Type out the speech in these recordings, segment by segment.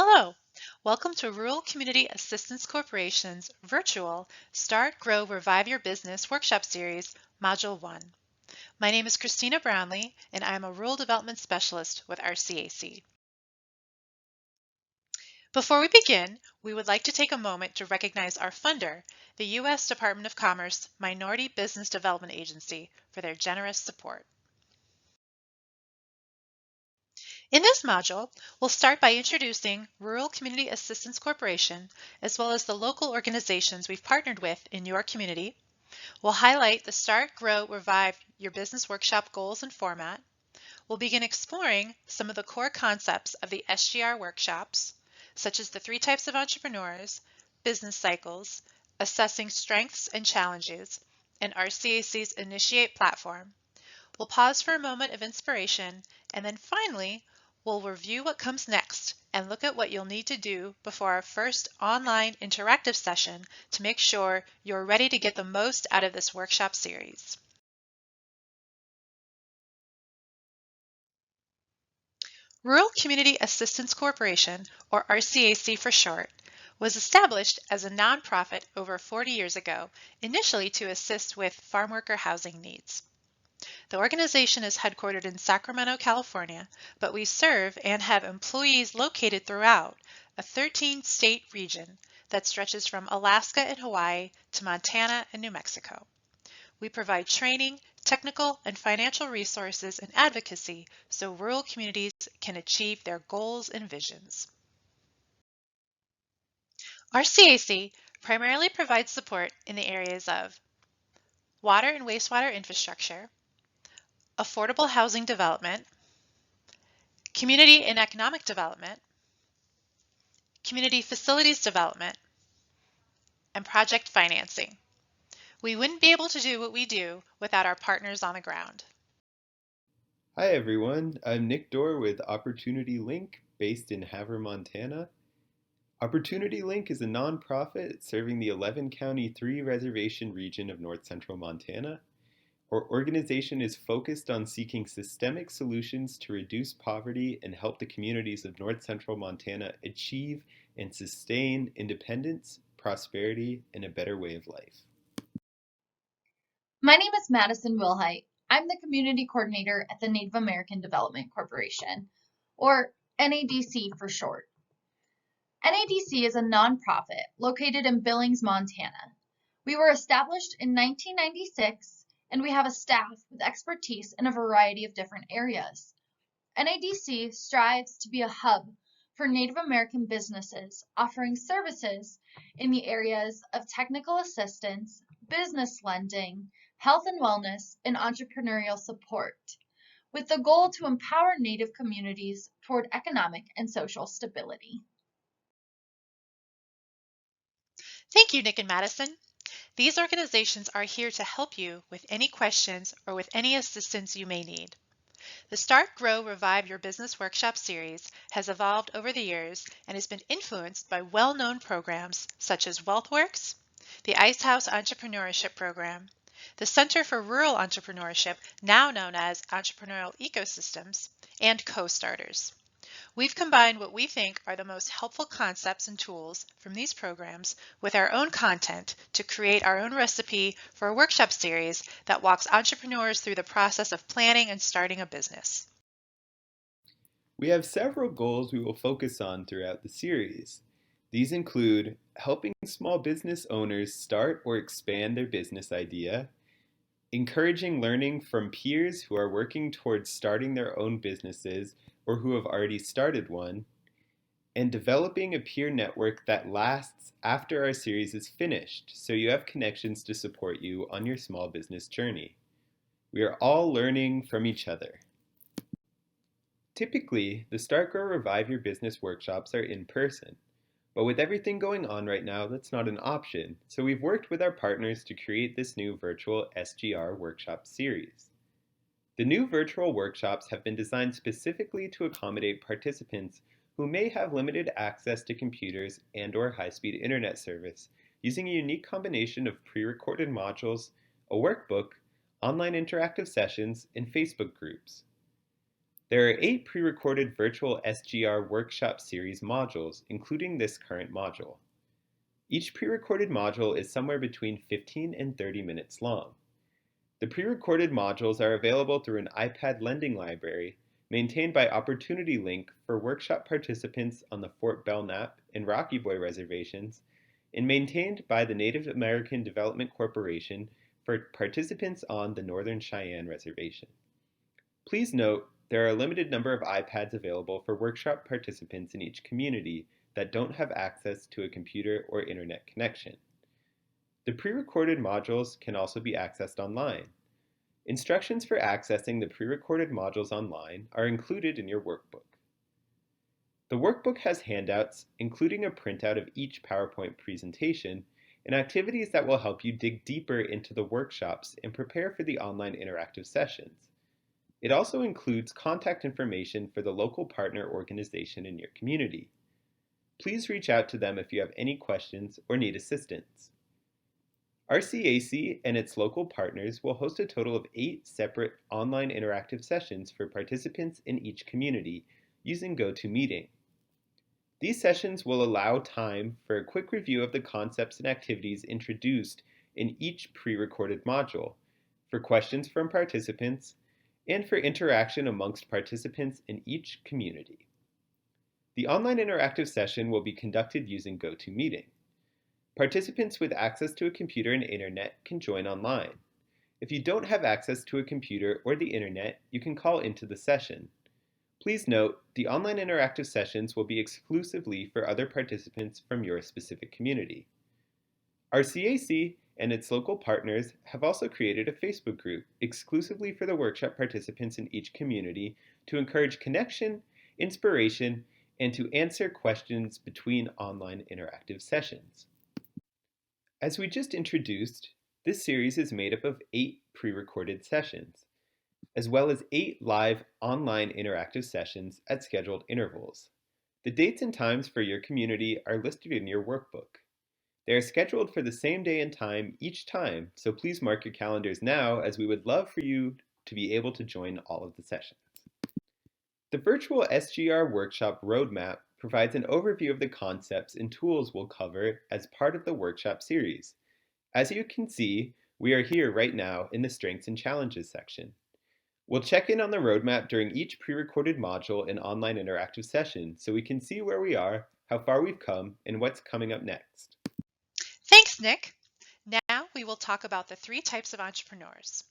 Hello, welcome to Rural Community Assistance Corporation's virtual Start, Grow, Revive Your Business workshop series, Module 1. My name is Christina Brownlee, and I am a Rural Development Specialist with RCAC. Before we begin, we would like to take a moment to recognize our funder, the U.S. Department of Commerce Minority Business Development Agency, for their generous support. In this module, we'll start by introducing Rural Community Assistance Corporation, as well as the local organizations we've partnered with in your community. We'll highlight the Start, Grow, Revive Your Business workshop goals and format. We'll begin exploring some of the core concepts of the SGR workshops, such as the 3 types of entrepreneurs, business cycles, assessing strengths and challenges, and RCAC's Initiate platform. We'll pause for a moment of inspiration, and then finally, we'll review what comes next and look at what you'll need to do before our first online interactive session to make sure you're ready to get the most out of this workshop series. Rural Community Assistance Corporation, or RCAC for short, was established as a nonprofit over 40 years ago, initially to assist with farm worker housing needs. The organization is headquartered in Sacramento, California, but we serve and have employees located throughout a 13-state region that stretches from Alaska and Hawaii to Montana and New Mexico. We provide training, technical, and financial resources and advocacy so rural communities can achieve their goals and visions. RCAC primarily provides support in the areas of water and wastewater infrastructure, affordable housing development, community and economic development, community facilities development, and project financing. We wouldn't be able to do what we do without our partners on the ground. Hi everyone, I'm Nick Dorr with Opportunity Link based in Havre, Montana. Opportunity Link is a nonprofit serving the 11 County 3 reservation region of north central Montana. Our organization is focused on seeking systemic solutions to reduce poverty and help the communities of north central Montana achieve and sustain independence, prosperity, and a better way of life. My name is Madison Wilhite. I'm the Community Coordinator at the Native American Development Corporation, or NADC for short. NADC is a nonprofit located in Billings, Montana. We were established in 1996, and we have a staff with expertise in a variety of different areas. NADC strives to be a hub for Native American businesses offering services in the areas of technical assistance, business lending, health and wellness, and entrepreneurial support, with the goal to empower Native communities toward economic and social stability. Thank you, Nick and Madison. These organizations are here to help you with any questions or with any assistance you may need. The Start, Grow, Revive Your Business workshop series has evolved over the years and has been influenced by well-known programs such as WealthWorks, the Ice House Entrepreneurship Program, the Center for Rural Entrepreneurship, now known as Entrepreneurial Ecosystems, and Co-Starters. We've combined what we think are the most helpful concepts and tools from these programs with our own content to create our own recipe for a workshop series that walks entrepreneurs through the process of planning and starting a business. We have several goals we will focus on throughout the series. These include helping small business owners start or expand their business idea, encouraging learning from peers who are working towards starting their own businesses or who have already started one, and developing a peer network that lasts after our series is finished so you have connections to support you on your small business journey. We are all learning from each other. Typically, the Start, Grow, Revive Your Business workshops are in person. But with everything going on right now, that's not an option, so we've worked with our partners to create this new virtual SGR workshop series. The new virtual workshops have been designed specifically to accommodate participants who may have limited access to computers and/or high-speed internet service, using a unique combination of pre-recorded modules, a workbook, online interactive sessions, and Facebook groups. There are 8 pre-recorded virtual SGR workshop series modules, including this current module. Each pre-recorded module is somewhere between 15 and 30 minutes long. The pre-recorded modules are available through an iPad lending library maintained by Opportunity Link for workshop participants on the Fort Belknap and Rocky Boy reservations, and maintained by the Native American Development Corporation for participants on the Northern Cheyenne Reservation. Please note, there are a limited number of iPads available for workshop participants in each community that don't have access to a computer or internet connection. The pre-recorded modules can also be accessed online. Instructions for accessing the pre-recorded modules online are included in your workbook. The workbook has handouts, including a printout of each PowerPoint presentation, and activities that will help you dig deeper into the workshops and prepare for the online interactive sessions. It also includes contact information for the local partner organization in your community. Please reach out to them if you have any questions or need assistance. RCAC and its local partners will host a total of 8 separate online interactive sessions for participants in each community using GoToMeeting. These sessions will allow time for a quick review of the concepts and activities introduced in each pre-recorded module, for questions from participants, and for interaction amongst participants in each community. The online interactive session will be conducted using GoToMeeting. Participants with access to a computer and internet can join online. If you don't have access to a computer or the internet, you can call into the session. Please note, the online interactive sessions will be exclusively for other participants from your specific community. RCAC and its local partners have also created a Facebook group exclusively for the workshop participants in each community to encourage connection, inspiration, and to answer questions between online interactive sessions. As we just introduced, this series is made up of 8 pre-recorded sessions, as well as 8 live online interactive sessions at scheduled intervals. The dates and times for your community are listed in your workbook. They are scheduled for the same day and time each time, so please mark your calendars now, as we would love for you to be able to join all of the sessions. The virtual SGR workshop roadmap provides an overview of the concepts and tools we'll cover as part of the workshop series. As you can see, we are here right now in the Strengths and Challenges section. We'll check in on the roadmap during each pre-recorded module and online interactive session so we can see where we are, how far we've come, and what's coming up next. Thanks, Nick. Now we will talk about the 3 types of entrepreneurs.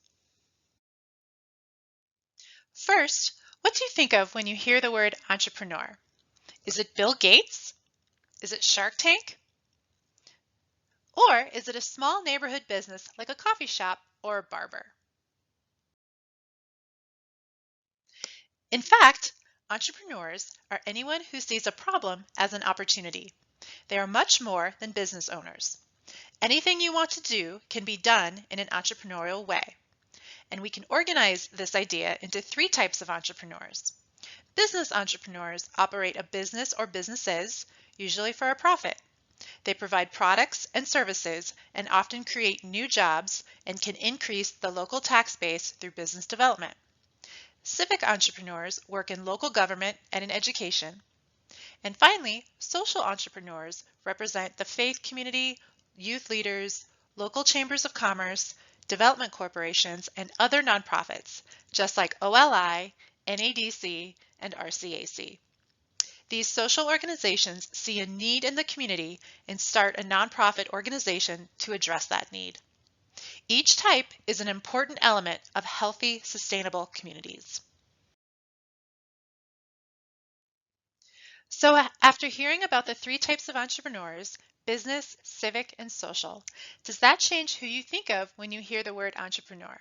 First, what do you think of when you hear the word entrepreneur? Is it Bill Gates? Is it Shark Tank? Or is it a small neighborhood business like a coffee shop or a barber? In fact, entrepreneurs are anyone who sees a problem as an opportunity. They are much more than business owners. Anything you want to do can be done in an entrepreneurial way. And we can organize this idea into 3 types of entrepreneurs. Business entrepreneurs operate a business or businesses, usually for a profit. They provide products and services and often create new jobs and can increase the local tax base through business development. Civic entrepreneurs work in local government and in education. And finally, social entrepreneurs represent the faith community, youth leaders, local chambers of commerce, development corporations, and other nonprofits, just like OLI, NADC, and RCAC. These social organizations see a need in the community and start a nonprofit organization to address that need. Each type is an important element of healthy, sustainable communities. So after hearing about the 3 types of entrepreneurs, business, civic, and social, does that change who you think of when you hear the word entrepreneur?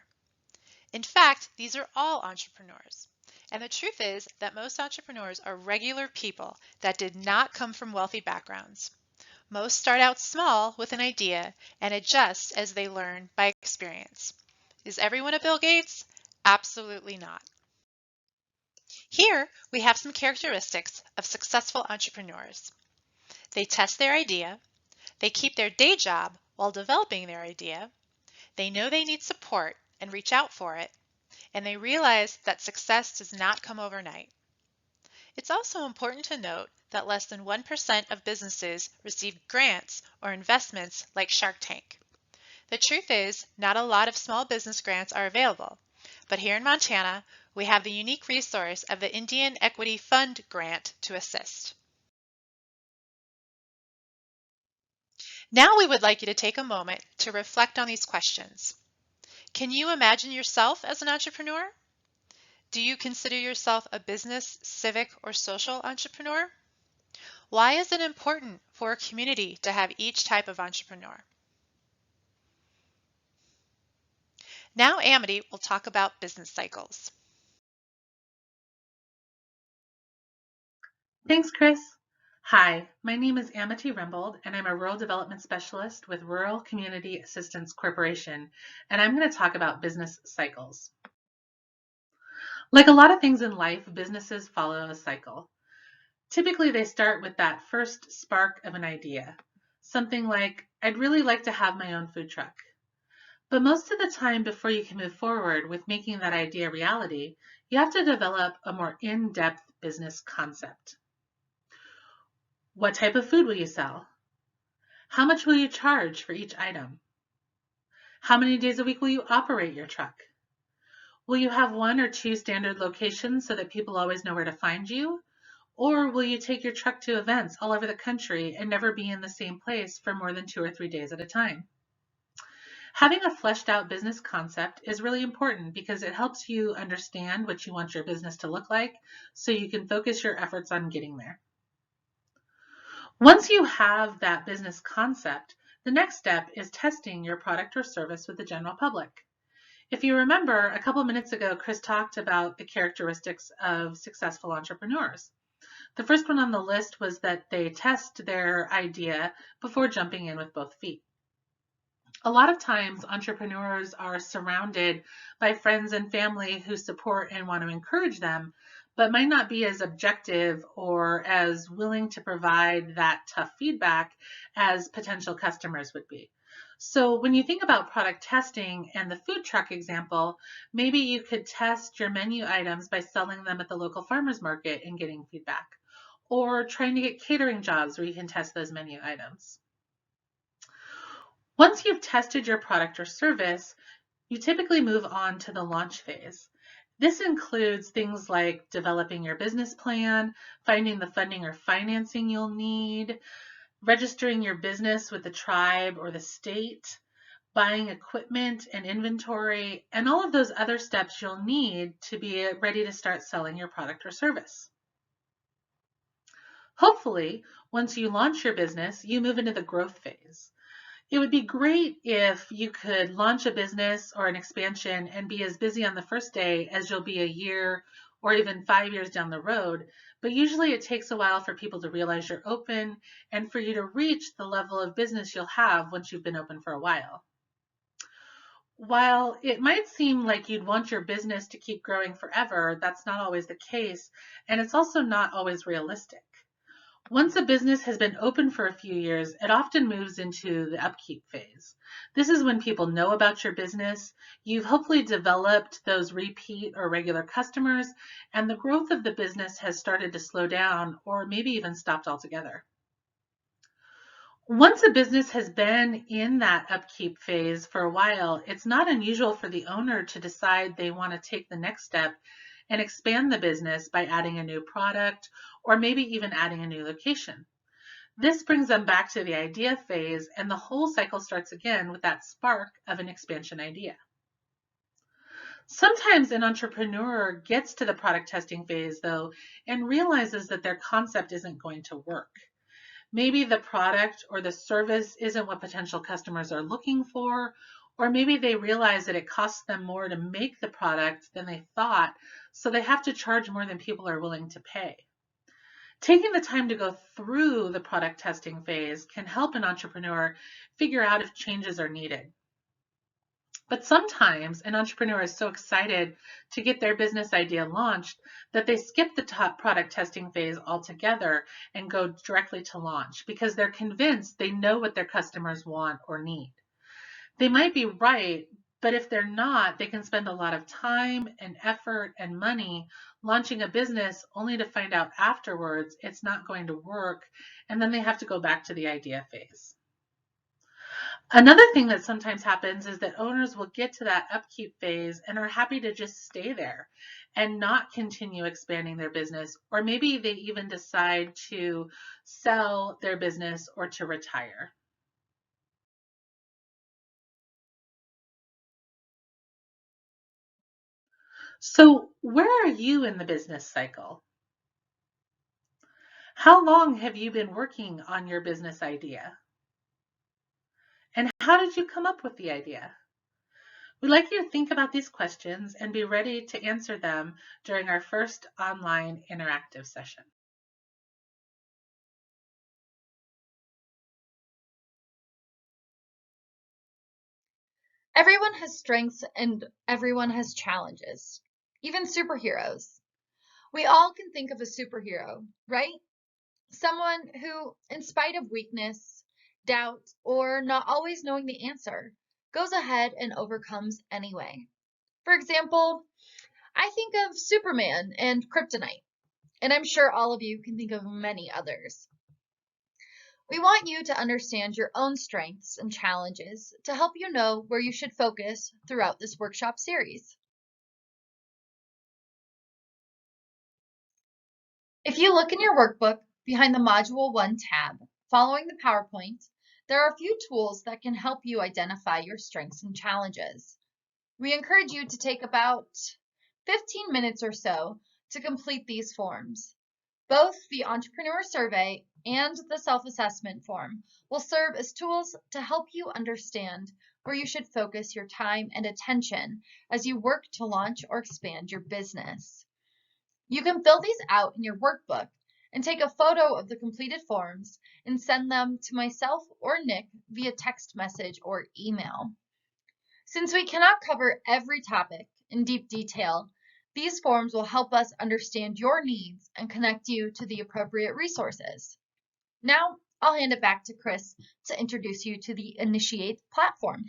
In fact, these are all entrepreneurs. And the truth is that most entrepreneurs are regular people that did not come from wealthy backgrounds. Most start out small with an idea and adjust as they learn by experience. Is everyone a Bill Gates? Absolutely not. Here we have some characteristics of successful entrepreneurs. They test their idea, they keep their day job while developing their idea, they know they need support and reach out for it, and they realize that success does not come overnight. It's also important to note that less than 1% of businesses receive grants or investments like Shark Tank. The truth is, not a lot of small business grants are available, but here in Montana, we have the unique resource of the Indian Equity Fund grant to assist. Now we would like you to take a moment to reflect on these questions. Can you imagine yourself as an entrepreneur? Do you consider yourself a business, civic, or social entrepreneur? Why is it important for a community to have each type of entrepreneur? Now Amity will talk about business cycles. Thanks, Chris. Hi, my name is Amity Rembold, and I'm a Rural Development Specialist with Rural Community Assistance Corporation, and I'm going to talk about business cycles. Like a lot of things in life, businesses follow a cycle. Typically, they start with that first spark of an idea, something like, I'd really like to have my own food truck. But most of the time, before you can move forward with making that idea reality, you have to develop a more in-depth business concept. What type of food will you sell? How much will you charge for each item? How many days a week will you operate your truck? Will you have 1 or 2 standard locations so that people always know where to find you? Or will you take your truck to events all over the country and never be in the same place for more than 2 or 3 days at a time? Having a fleshed out business concept is really important because it helps you understand what you want your business to look like so you can focus your efforts on getting there. Once you have that business concept, the next step is testing your product or service with the general public. If you remember, a couple minutes ago, Chris talked about the characteristics of successful entrepreneurs. The first one on the list was that they test their idea before jumping in with both feet. A lot of times, entrepreneurs are surrounded by friends and family who support and want to encourage them, but might not be as objective or as willing to provide that tough feedback as potential customers would be. So when you think about product testing and the food truck example, maybe you could test your menu items by selling them at the local farmers market and getting feedback, or trying to get catering jobs where you can test those menu items. Once you've tested your product or service, you typically move on to the launch phase. This includes things like developing your business plan, finding the funding or financing you'll need, registering your business with the tribe or the state, buying equipment and inventory, and all of those other steps you'll need to be ready to start selling your product or service. Hopefully, once you launch your business, you move into the growth phase. It would be great if you could launch a business or an expansion and be as busy on the first day as you'll be a year or even 5 years down the road, but usually it takes a while for people to realize you're open and for you to reach the level of business you'll have once you've been open for a while. While it might seem like you'd want your business to keep growing forever, that's not always the case, and it's also not always realistic. Once a business has been open for a few years, it often moves into the upkeep phase. This is when people know about your business, you've hopefully developed those repeat or regular customers, and the growth of the business has started to slow down or maybe even stopped altogether. Once a business has been in that upkeep phase for a while, it's not unusual for the owner to decide they want to take the next step and expand the business by adding a new product or maybe even adding a new location. This brings them back to the idea phase, and the whole cycle starts again with that spark of an expansion idea. Sometimes an entrepreneur gets to the product testing phase though and realizes that their concept isn't going to work. Maybe the product or the service isn't what potential customers are looking for, or maybe they realize that it costs them more to make the product than they thought, so they have to charge more than people are willing to pay. Taking the time to go through the product testing phase can help an entrepreneur figure out if changes are needed. But sometimes an entrepreneur is so excited to get their business idea launched that they skip the top product testing phase altogether and go directly to launch because they're convinced they know what their customers want or need. They might be right, But if they're not, they can spend a lot of time and effort and money launching a business only to find out afterwards it's not going to work, and then they have to go back to the idea phase. Another thing that sometimes happens is that owners will get to that upkeep phase and are happy to just stay there and not continue expanding their business, or maybe they even decide to sell their business or to retire. So, where are you in the business cycle? How long have you been working on your business idea? And how did you come up with the idea? We'd like you to think about these questions and be ready to answer them during our first online interactive session. Everyone has strengths and everyone has challenges, even superheroes. We all can think of a superhero, right? Someone who, in spite of weakness, doubt, or not always knowing the answer, goes ahead and overcomes anyway. For example, I think of Superman and Kryptonite, and I'm sure all of you can think of many others. We want you to understand your own strengths and challenges to help you know where you should focus throughout this workshop series. If you look in your workbook behind the Module 1 tab, following the PowerPoint, there are a few tools that can help you identify your strengths and challenges. We encourage you to take about 15 minutes or so to complete these forms. Both the Entrepreneur Survey and the Self-Assessment form will serve as tools to help you understand where you should focus your time and attention as you work to launch or expand your business. You can fill these out in your workbook and take a photo of the completed forms and send them to myself or Nick via text message or email. Since we cannot cover every topic in deep detail, these forms will help us understand your needs and connect you to the appropriate resources. Now, I'll hand it back to Chris to introduce you to the Initiate platform.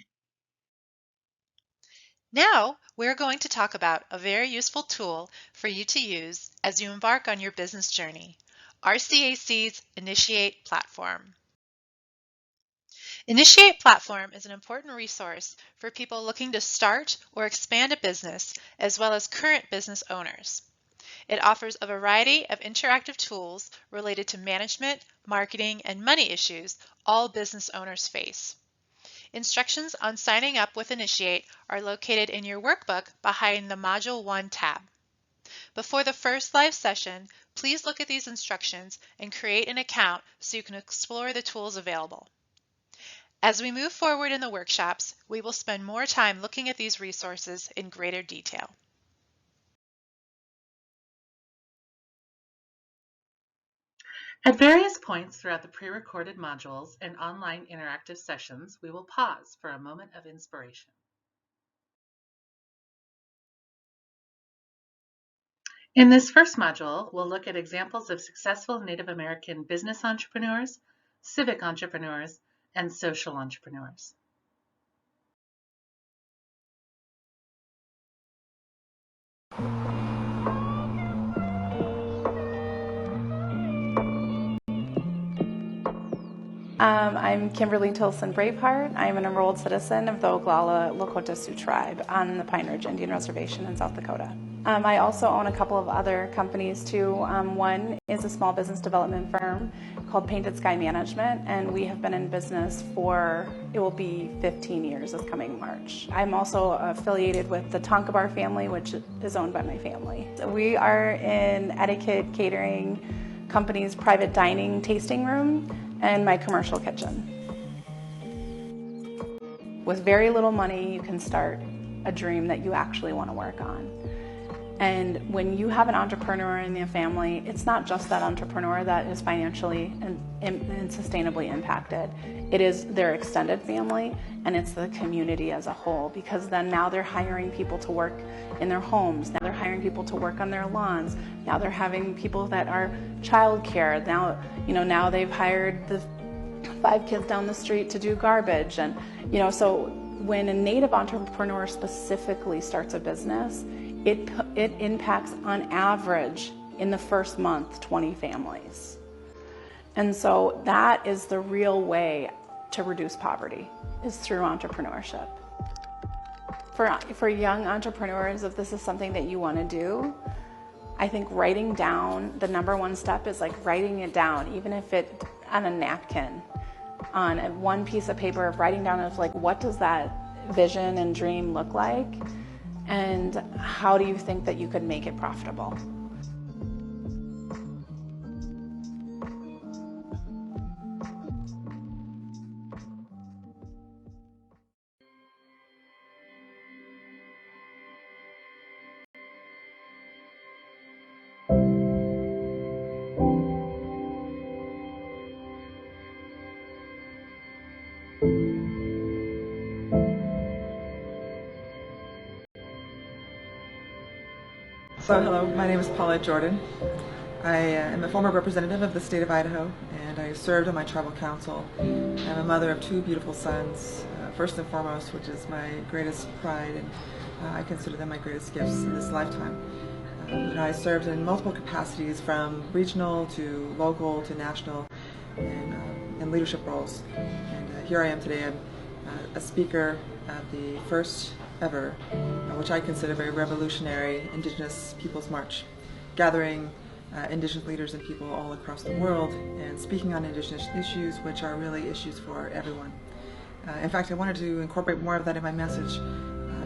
Now, we're going to talk about a very useful tool for you to use as you embark on your business journey, RCAC's Initiate platform. Initiate platform is an important resource for people looking to start or expand a business, as well as current business owners. It offers a variety of interactive tools related to management, marketing, and money issues all business owners face. Instructions on signing up with Initiate are located in your workbook behind the Module 1 tab. Before the first live session, please look at these instructions and create an account so you can explore the tools available. As we move forward in the workshops, we will spend more time looking at these resources in greater detail. At various points throughout the pre-recorded modules and online interactive sessions, we will pause for a moment of inspiration. In this first module, we'll look at examples of successful Native American business entrepreneurs, civic entrepreneurs, and social entrepreneurs. I'm Kimberly Tilson Braveheart. I'm an enrolled citizen of the Oglala Lakota Sioux tribe on the Pine Ridge Indian Reservation in South Dakota. I also own a couple of other companies too. One is a small business development firm called Painted Sky Management, and we have been in business for, it will be 15 years this coming March. I'm also affiliated with the Tonkabar family, which is owned by my family. We are in etiquette catering company's private dining tasting room and my commercial kitchen. With very little money, you can start a dream that you actually want to work on. And when you have an entrepreneur in your family, it's not just that entrepreneur that is financially and sustainably impacted. It is their extended family, and it's the community as a whole, because then now they're hiring people to work in their homes. Now they're hiring people to work on their lawns. Now they're having people that are childcare. Now they've hired the 5 kids down the street to do garbage. And so when a Native entrepreneur specifically starts a business, it impacts on average in the first month 20 families. And so that is the real way to reduce poverty, is through entrepreneurship. For young entrepreneurs, if this is something that you want to do, I think writing down, the number one step is like writing it down, even if it on a napkin, on one piece of paper, writing down of like, what does that vision and dream look like? And how do you think that you could make it profitable? So hello, my name is Paulette Jordan. I am a former representative of the state of Idaho, and I served on my tribal council. I'm a mother of two beautiful sons, first and foremost, which is my greatest pride, and I consider them my greatest gifts in this lifetime. I served in multiple capacities, from regional to local to national, and in leadership roles. And here I am today. I'm a speaker at the first ever, which I consider very revolutionary, Indigenous Peoples March, gathering Indigenous leaders and people all across the world and speaking on Indigenous issues, which are really issues for everyone. In fact, I wanted to incorporate more of that in my message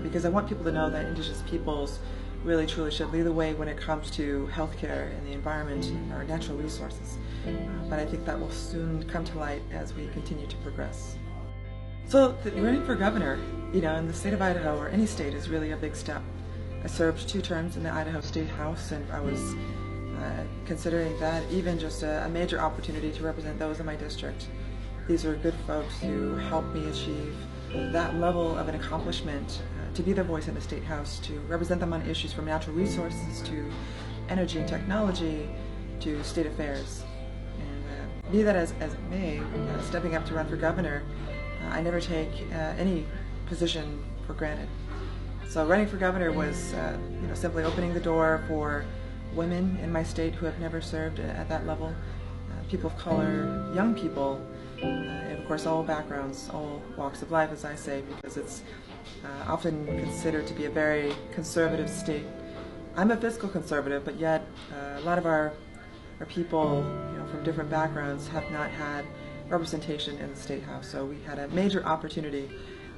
because I want people to know that Indigenous peoples really truly should lead the way when it comes to healthcare and the environment and our natural resources. But I think that will soon come to light as we continue to progress. So running for governor, in the state of Idaho, or any state, is really a big step. I served 2 terms in the Idaho State House, and I was considering that even just a major opportunity to represent those in my district. These are good folks who helped me achieve that level of an accomplishment, to be their voice in the State House, to represent them on issues from natural resources to energy and technology to state affairs. And be that as it may, stepping up to run for governor, I never take any position for granted. So running for governor was simply opening the door for women in my state who have never served at that level, people of color, young people, and of course all backgrounds, all walks of life, as I say, because it's often considered to be a very conservative state. I'm a fiscal conservative, but yet a lot of our people from different backgrounds have not had representation in the State House. So we had a major opportunity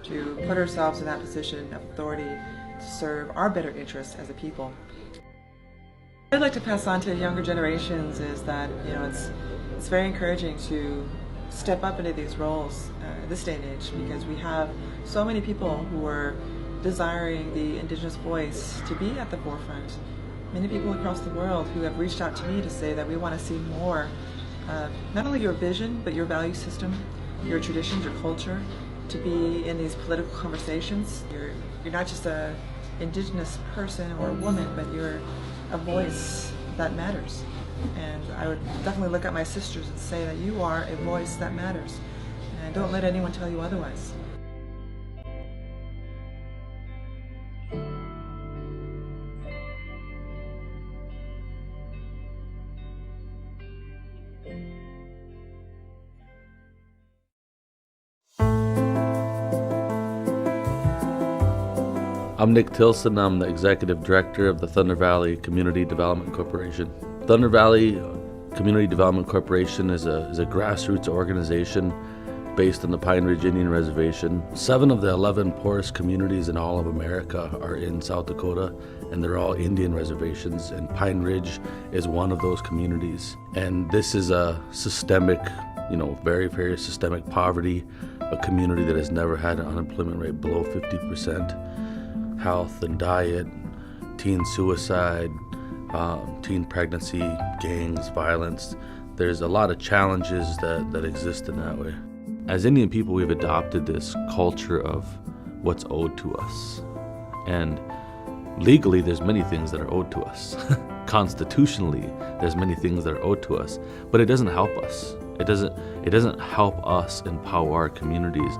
to put ourselves in that position of authority to serve our better interests as a people. What I'd like to pass on to younger generations is that it's very encouraging to step up into these roles this day and age, because we have so many people who are desiring the Indigenous voice to be at the forefront. Many people across the world who have reached out to me to say that we want to see more not only your vision, but your value system, your traditions, your culture, to be in these political conversations. You're not just a Indigenous person or a woman, but you're a voice that matters. And I would definitely look at my sisters and say that you are a voice that matters. And don't let anyone tell you otherwise. I'm Nick Tilson. I'm the Executive Director of the Thunder Valley Community Development Corporation. Thunder Valley Community Development Corporation is a grassroots organization based on the Pine Ridge Indian Reservation. 7 of the 11 poorest communities in all of America are in South Dakota, and they're all Indian reservations, and Pine Ridge is one of those communities. And this is a systemic, very, very systemic poverty, a community that has never had an unemployment rate below 50%. Health and diet, teen suicide, teen pregnancy, gangs, violence. There's a lot of challenges that exist in that way. As Indian people, we've adopted this culture of what's owed to us. And legally, there's many things that are owed to us. Constitutionally, there's many things that are owed to us, but it doesn't help us. It doesn't help us empower our communities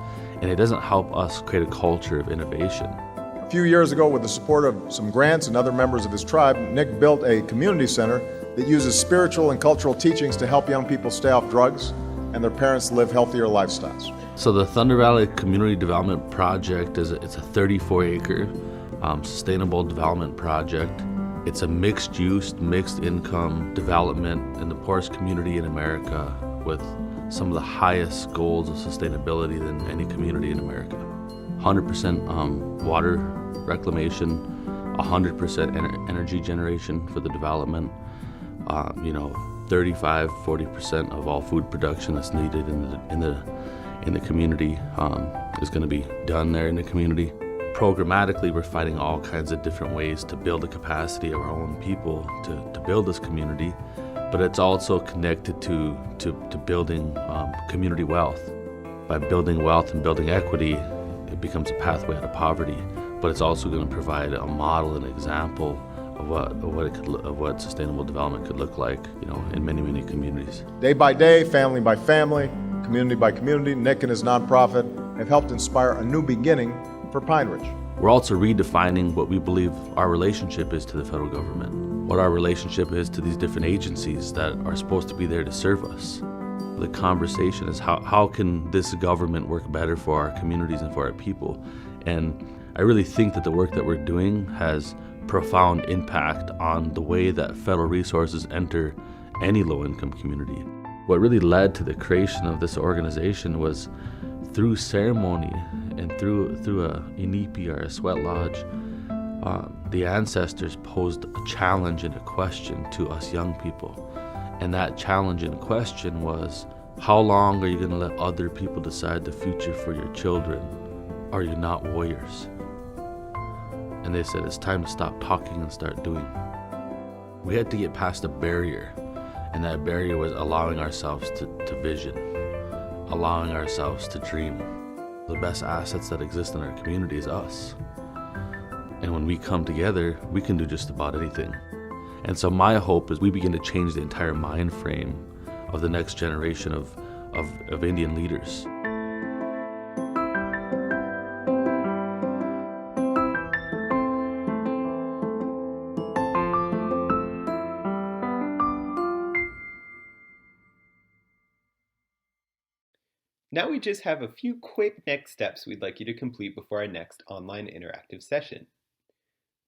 and it doesn't help us create a culture of innovation. A few years ago, with the support of some grants and other members of his tribe, Nick built a community center that uses spiritual and cultural teachings to help young people stay off drugs and their parents live healthier lifestyles. So the Thunder Valley Community Development Project it's a 34-acre sustainable development project. It's a mixed-use, mixed-income development in the poorest community in America with some of the highest goals of sustainability than any community in America. 100% water reclamation, 100% energy generation for the development. 35-40% of all food production that's needed in the community is going to be done there in the community. Programmatically, we're finding all kinds of different ways to build the capacity of our own people to build this community, but it's also connected to building community wealth. By building wealth and building equity, it becomes a pathway out of poverty, but it's also going to provide a model and example of what sustainable development could look like, in many communities. Day by day, family by family, community by community, Nick and his nonprofit have helped inspire a new beginning for Pine Ridge. We're also redefining what we believe our relationship is to the federal government, what our relationship is to these different agencies that are supposed to be there to serve us. The conversation is how can this government work better for our communities and for our people? And I really think that the work that we're doing has profound impact on the way that federal resources enter any low-income community. What really led to the creation of this organization was through ceremony and through a inipi or a sweat lodge. The ancestors posed a challenge and a question to us young people. And that challenge and question was, how long are you going to let other people decide the future for your children? Are you not warriors? And they said, it's time to stop talking and start doing. We had to get past a barrier, and that barrier was allowing ourselves to vision, allowing ourselves to dream. The best assets that exist in our community is us. And when we come together, we can do just about anything. And so my hope is we begin to change the entire mind frame of the next generation of Indian leaders. Now we just have a few quick next steps we'd like you to complete before our next online interactive session.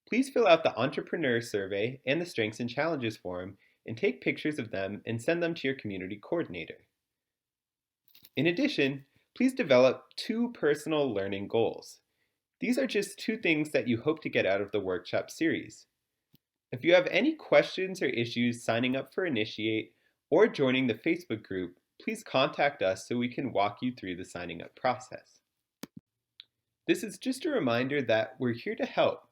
Please fill out the Entrepreneur Survey and the Strengths and Challenges form and take pictures of them and send them to your community coordinator. In addition, please develop 2 personal learning goals. These are just 2 things that you hope to get out of the workshop series. If you have any questions or issues signing up for Initiate or joining the Facebook group, please contact us so we can walk you through the signing up process. This is just a reminder that we're here to help.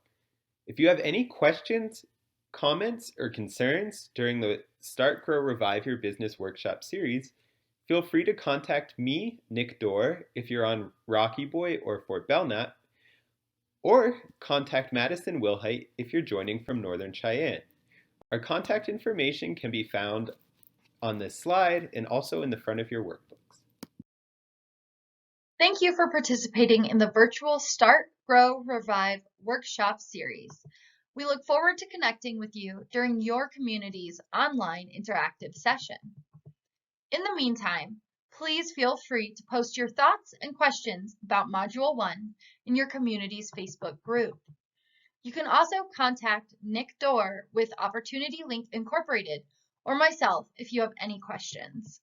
If you have any questions, comments, or concerns during the Start, Grow, Revive Your Business Workshop series, feel free to contact me, Nick Dorr, if you're on Rocky Boy or Fort Belknap, or contact Madison Wilhite if you're joining from Northern Cheyenne. Our contact information can be found on this slide and also in the front of your workbooks. Thank you for participating in the virtual Start, Grow, Revive workshop series. We look forward to connecting with you during your community's online interactive session. In the meantime, please feel free to post your thoughts and questions about Module 1 in your community's Facebook group. You can also contact Nick Dorr with Opportunity Link Incorporated or myself if you have any questions.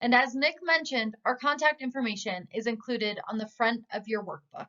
And as Nick mentioned, our contact information is included on the front of your workbook.